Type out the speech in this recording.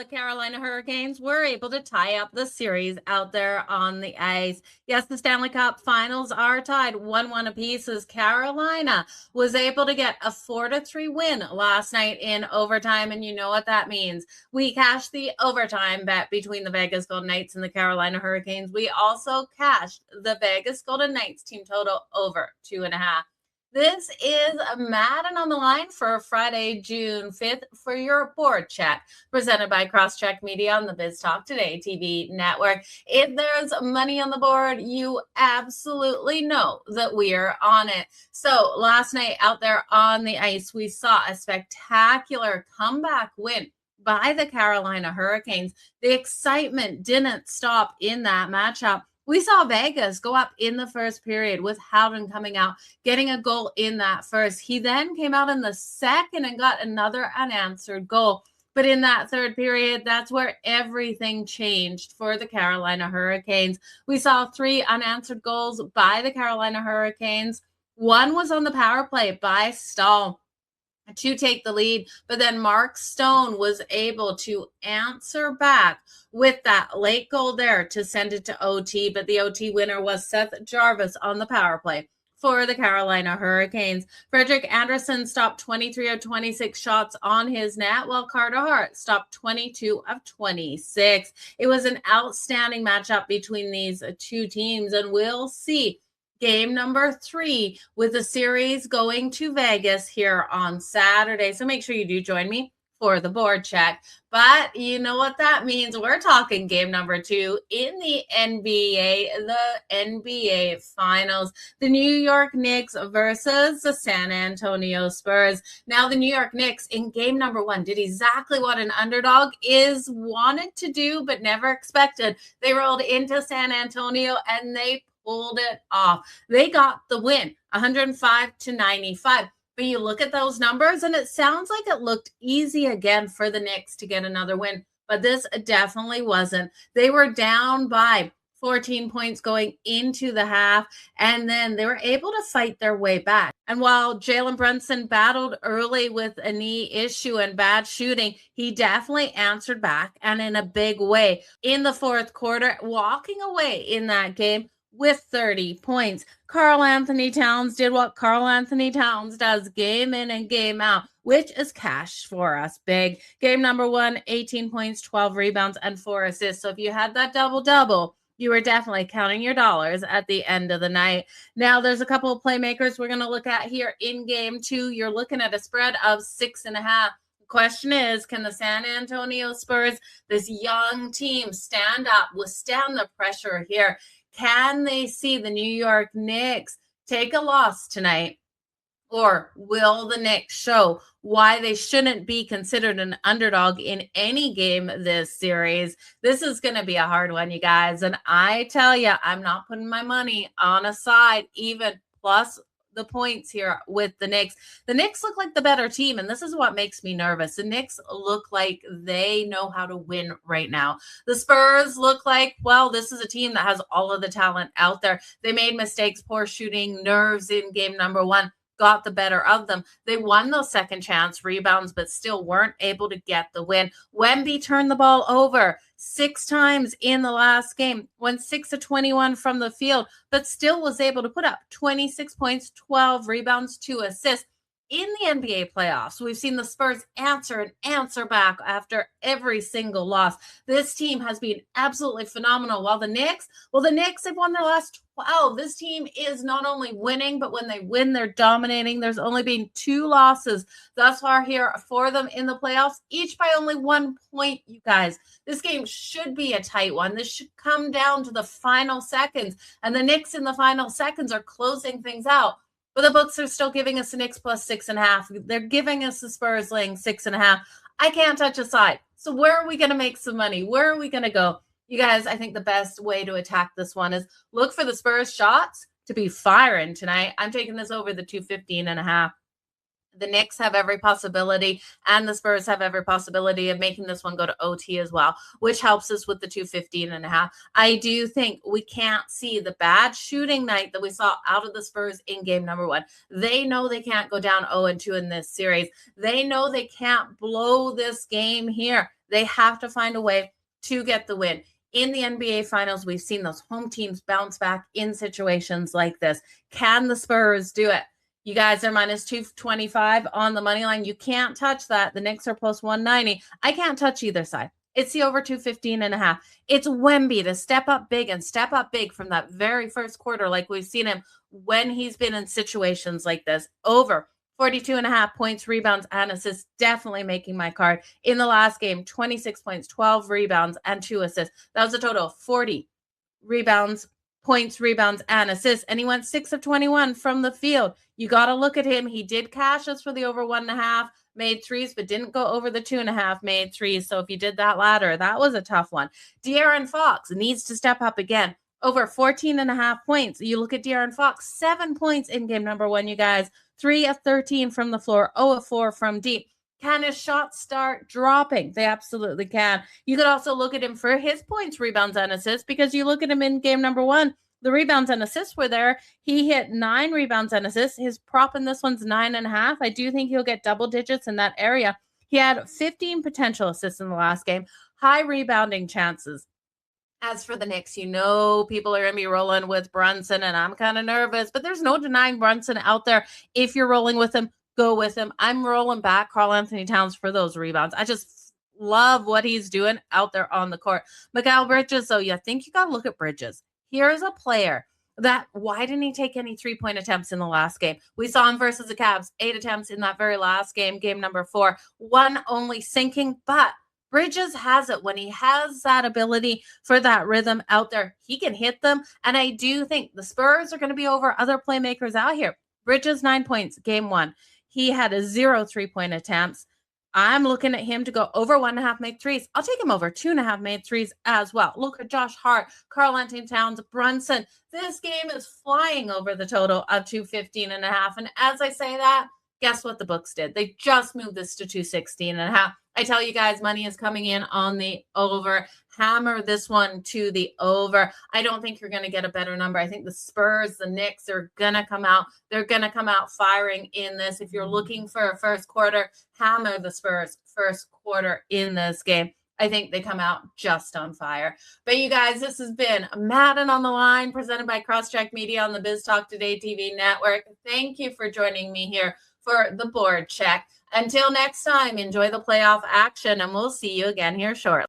the Carolina Hurricanes were able to tie up the series out there on the ice. Yes, the Stanley Cup finals are tied 1-1 apiece as Carolina was able to get a 4-3 win last night in overtime. And you know what that means. We cashed the overtime bet between the Vegas Golden Knights and the Carolina Hurricanes. We also cashed the Vegas Golden Knights team total over 2.5. This is Madden on the Line for Friday, June 5th for your board check, presented by Crosscheck Media on the Biz Talk Today TV network. If there's money on the board, you absolutely know that we are on it. So last night out there on the ice, we saw a spectacular comeback win by the Carolina Hurricanes. The excitement didn't stop in that matchup. We saw Vegas go up in the first period with Howden coming out, getting a goal in that first. He then came out in the second and got another unanswered goal. But in that third period, that's where everything changed for the Carolina Hurricanes. We saw 3 unanswered goals by the Carolina Hurricanes. One was on the power play by Stahl to take the lead, but then Mark Stone was able to answer back with that late goal there to send it to OT, but the OT winner was Seth Jarvis on the power play for the Carolina Hurricanes. Frederik Andersen stopped 23 of 26 shots on his net, while Carter Hart stopped 22 of 26. It was an outstanding matchup between these two teams, and we'll see game number 3 with the series going to Vegas here on Saturday. So make sure you do join me for the board check. But you know what that means. We're talking game number 2 in the NBA Finals. The New York Knicks versus the San Antonio Spurs. Now, the New York Knicks in game number 1 did exactly what an underdog is wanted to do, but never expected. They rolled into San Antonio and they pulled it off. They got the win, 105-95. But you look at those numbers and it sounds like it looked easy again for the Knicks to get another win. But this definitely wasn't. They were down by 14 points going into the half, and then they were able to fight their way back. And while Jalen Brunson battled early with a knee issue and bad shooting, he definitely answered back and in a big way in the fourth quarter, walking away in that game with 30 points. Karl-Anthony Towns did what Karl-Anthony Towns does game in and game out, which is cash for us big. Game number 1, 18 points, 12 rebounds, and 4 assists. So if you had that double-double, you were definitely counting your dollars at the end of the night. Now, there's a couple of playmakers we're going to look at here in game 2. You're looking at a spread of 6.5. Question is, can the San Antonio Spurs, this young team, stand up, withstand the pressure here? Can they see the New York Knicks take a loss tonight? Or will the Knicks show why they shouldn't be considered an underdog in any game this series? This is going to be a hard one, you guys. And I tell you, I'm not putting my money on a side, even plus the points here with the Knicks. The Knicks look like the better team, and this is what makes me nervous. The Knicks look like they know how to win right now. The Spurs look like, well, this is a team that has all of the talent out there. They made mistakes, poor shooting, nerves in game number 1 got the better of them. They won those second chance rebounds, but still weren't able to get the win. Wemby turned the ball over 6 times in the last game, went 6 of 21 from the field, but still was able to put up 26 points, 12 rebounds, 2 assists. In the NBA playoffs, we've seen the Spurs answer back after every single loss. This team has been absolutely phenomenal. While the Knicks have won their last 12. This team is not only winning, but when they win, they're dominating. There's only been 2 losses thus far here for them in the playoffs, each by only 1 point, you guys. This game should be a tight one. This should come down to the final seconds, and the Knicks in the final seconds are closing things out. But the books are still giving us the Knicks plus 6.5. They're giving us the Spurs laying 6.5. I can't touch a side. So where are we going to make some money? Where are we going to go? You guys, I think the best way to attack this one is look for the Spurs shots to be firing tonight. I'm taking this over the 215.5. The Knicks have every possibility, and the Spurs have every possibility of making this one go to OT as well, which helps us with the 215.5. I do think we can't see the bad shooting night that we saw out of the Spurs in game number 1. They know they can't go down 0-2 in this series. They know they can't blow this game here. They have to find a way to get the win. In the NBA Finals, we've seen those home teams bounce back in situations like this. Can the Spurs do it? You guys are minus 225 on the money line. You can't touch that. The Knicks are plus 190. I can't touch either side. It's the over 215.5. It's Wemby to step up big and step up big from that very first quarter, like we've seen him when he's been in situations like this. Over 42.5 points, rebounds, and assists. Definitely making my card. In the last game, 26 points, 12 rebounds, and 2 assists. That was a total of 40 rebounds, points, rebounds, and assists. And he went 6 of 21 from the field. You got to look at him. He did cash us for the over 1.5, made threes, but didn't go over the 2.5, made threes. So if you did that ladder, that was a tough one. De'Aaron Fox needs to step up again. Over 14.5 points. You look at De'Aaron Fox, 7 points in game number 1, you guys. 3 of 13 from the floor, 0 of 4 from deep. Can his shots start dropping? They absolutely can. You could also look at him for his points, rebounds, and assists, because you look at him in game number 1, the rebounds and assists were there. He hit 9 rebounds and assists. His prop in this one's 9.5. I do think he'll get double digits in that area. He had 15 potential assists in the last game, high rebounding chances. As for the Knicks, you know people are going to be rolling with Brunson, and I'm kind of nervous, but there's no denying Brunson out there. If you're rolling with him, go with him. I'm rolling back Karl-Anthony Towns for those rebounds. I just love what he's doing out there on the court. Mikal Bridges, so you think you got to look at Bridges. Here's a player that, why didn't he take any 3-point attempts in the last game? We saw him versus the Cavs, 8 attempts in that very last game, game number 4, 1 only sinking, but Bridges has it. When he has that ability for that rhythm out there, he can hit them. And I do think the Spurs are going to be over other playmakers out here. Bridges, 9 points, game 1. He had a 0 3-point attempts. I'm looking at him to go over 1.5 made threes. I'll take him over 2.5 made threes as well. Look at Josh Hart, Karl-Anthony Towns, Brunson. This game is flying over the total of 215.5. And as I say that, guess what the books did? They just moved this to 216.5. I tell you guys, money is coming in on the over. Hammer this one to the over. I don't think you're going to get a better number. I think the Spurs, the Knicks are going to come out. They're going to come out firing in this. If you're looking for a first quarter, hammer the Spurs first quarter in this game. I think they come out just on fire. But you guys, this has been Madden on the Line, presented by Crosscheck Media on the Biz Talk Today TV network. Thank you for joining me here for the board check. Until next time, enjoy the playoff action, and we'll see you again here shortly.